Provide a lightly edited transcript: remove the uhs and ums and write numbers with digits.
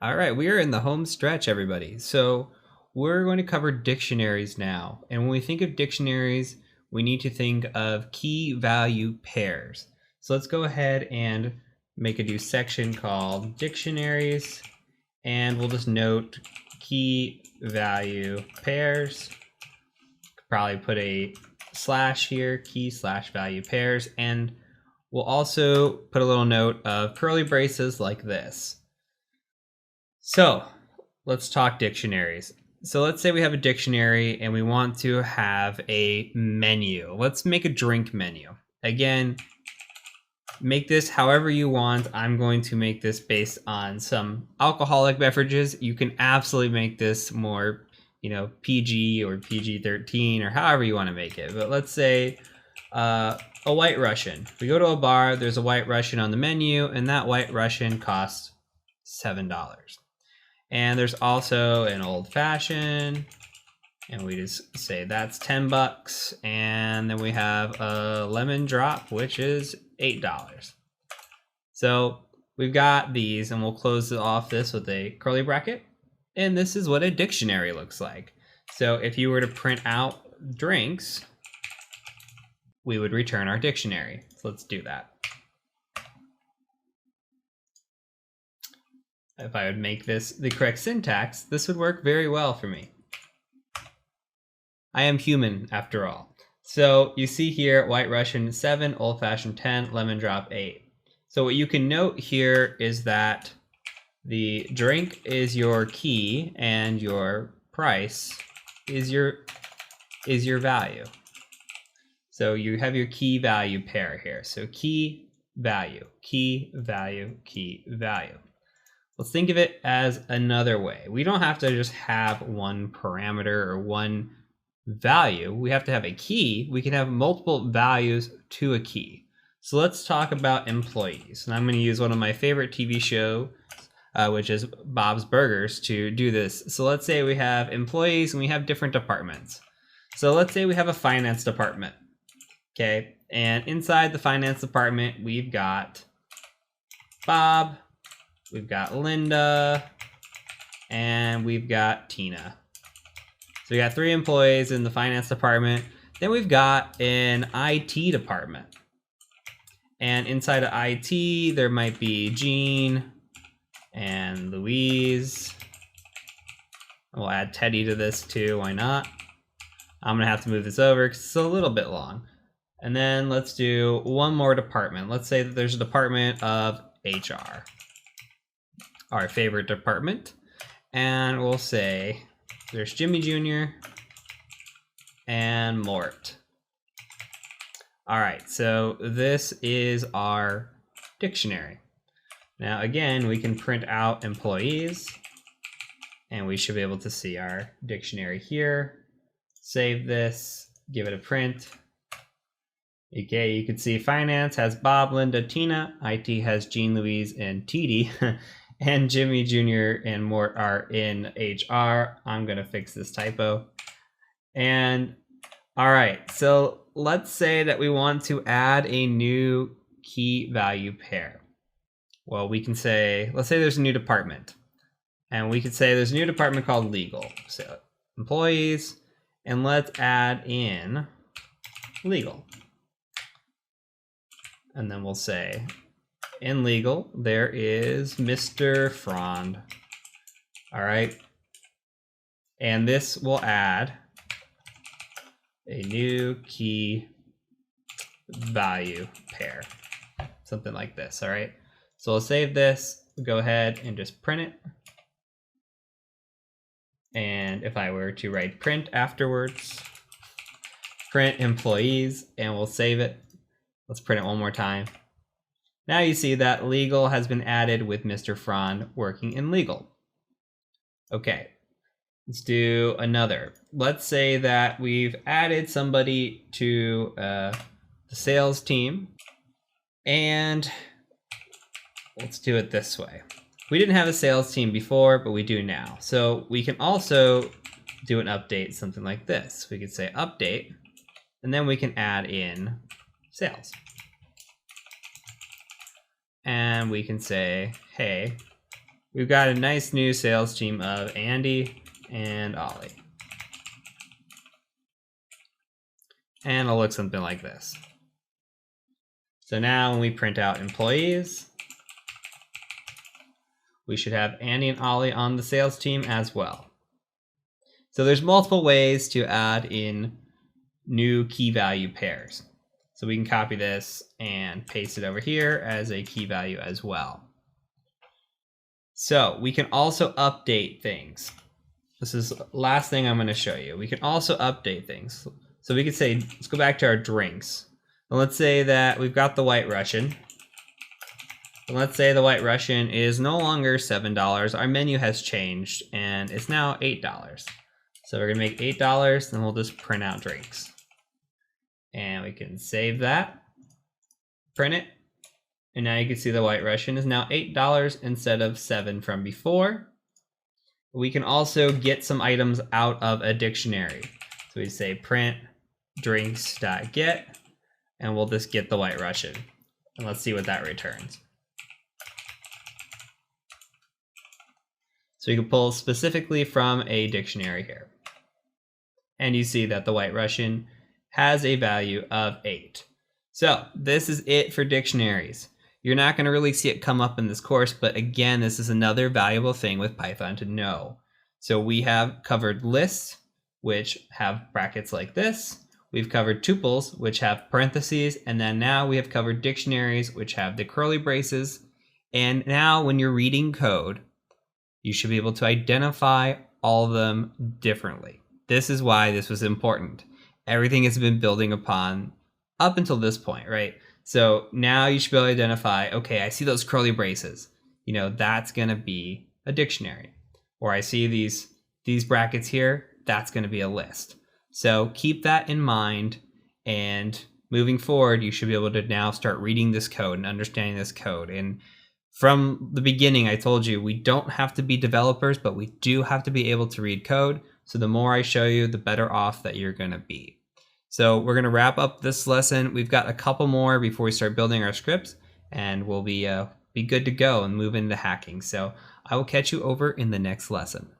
All right, we are in the home stretch, everybody. So we're going to cover dictionaries now. And when we think of dictionaries, we need to think of key value pairs. So let's go ahead and make a new section called dictionaries. And we'll just note key value pairs. Probably put a slash here, key slash value pairs. And we'll also put a little note of curly braces like this. So let's talk dictionaries. So let's say we have a dictionary and we want to have a menu. Let's make a drink menu. Again, make this however you want. I'm going to make this based on some alcoholic beverages. You can absolutely make this more, PG or PG-13 or however you want to make it. But let's say a White Russian. We go to a bar, there's a White Russian on the menu, and that White Russian costs $7. And there's also an old fashioned, and we just say that's $10. And then we have a lemon drop, which is $8. So we've got these, and we'll close off this with a curly bracket. And this is what a dictionary looks like. So if you were to print out drinks, we would return our dictionary. So let's do that. If I would make this the correct syntax, this would work very well for me. I am human, after all. So you see here, White Russian 7, Old Fashioned 10, Lemon Drop 8. So what you can note here is that the drink is your key and your price is your value. So you have your key value pair here. So key value, key value, key value. Let's think of it as another way. We don't have to just have one parameter or one value. We have to have a key. We can have multiple values to a key. So let's talk about employees. And I'm going to use one of my favorite TV shows, which is Bob's Burgers, to do this. So let's say we have employees and we have different departments. So let's say we have a finance department. Okay. And inside the finance department, we've got Bob, we've got Linda, and we've got Tina. So we got 3 employees in the finance department. Then we've got an IT department. And inside of IT, there might be Jean and Louise. We'll add Teddy to this too, why not? I'm gonna have to move this over because it's a little bit long. And then let's do one more department. Let's say that there's a department of HR, our favorite department. And we'll say there's Jimmy Jr. and Mort. All right, so this is our dictionary. Now again, we can print out employees and we should be able to see our dictionary here. Save this, give it a print. Okay, you can see finance has Bob, Linda, Tina. IT has Jean, Louise, and TD. And Jimmy Jr. and Mort are in HR. I'm going to fix this typo. And all right, so let's say that we want to add a new key value pair. Well, we can say, let's say there's a new department. And we could say there's a new department called legal. So employees, and let's add in legal. And then we'll say, in legal, there is Mr. Frond. All right. And this will add a new key value pair. Something like this, all right? So we'll save this, go ahead and just print it. And if I were to write print afterwards, print employees, and we'll save it. Let's print it one more time. Now you see that legal has been added with Mr. Frond working in legal. Okay, let's do another. Let's say that we've added somebody to the sales team, and let's do it this way. We didn't have a sales team before, but we do now. So we can also do an update, something like this. We could say update, and then we can add in sales. And we can say, hey, we've got a nice new sales team of Andy and Ollie. And it'll look something like this. So now when we print out employees, we should have Andy and Ollie on the sales team as well. So there's multiple ways to add in new key value pairs. So we can copy this and paste it over here as a key value as well. So we can also update things. This is the last thing I'm going to show you. We can also update things. So we could say, let's go back to our drinks. And let's say that we've got the White Russian. And let's say the White Russian is no longer $7. Our menu has changed and it's now $8. So we're going to make $8, then we'll just print out drinks. And we can save that, print it, and now you can see the White Russian is now $8 instead of $7 from before. We can also get some items out of a dictionary. So we say print drinks.get, and we'll just get the White Russian. And let's see what that returns. So you can pull specifically from a dictionary here. And you see that the White Russian has a value of 8. So this is it for dictionaries. You're not going to really see it come up in this course, but again, this is another valuable thing with Python to know. So we have covered lists, which have brackets like this. We've covered tuples, which have parentheses, and then now we have covered dictionaries, which have the curly braces. And now when you're reading code, you should be able to identify all of them differently. This is why this was important. Everything has been building upon up until this point, right? So now you should be able to identify, okay, I see those curly braces. You know, that's going to be a dictionary. Or I see these brackets here, that's going to be a list. So keep that in mind, and moving forward, you should be able to now start reading this code and understanding this code. And from the beginning, I told you we don't have to be developers, but we do have to be able to read code. So the more I show you, the better off that you're going to be. So we're going to wrap up this lesson. We've got a couple more before we start building our scripts, and we'll be good to go and move into hacking. So I will catch you over in the next lesson.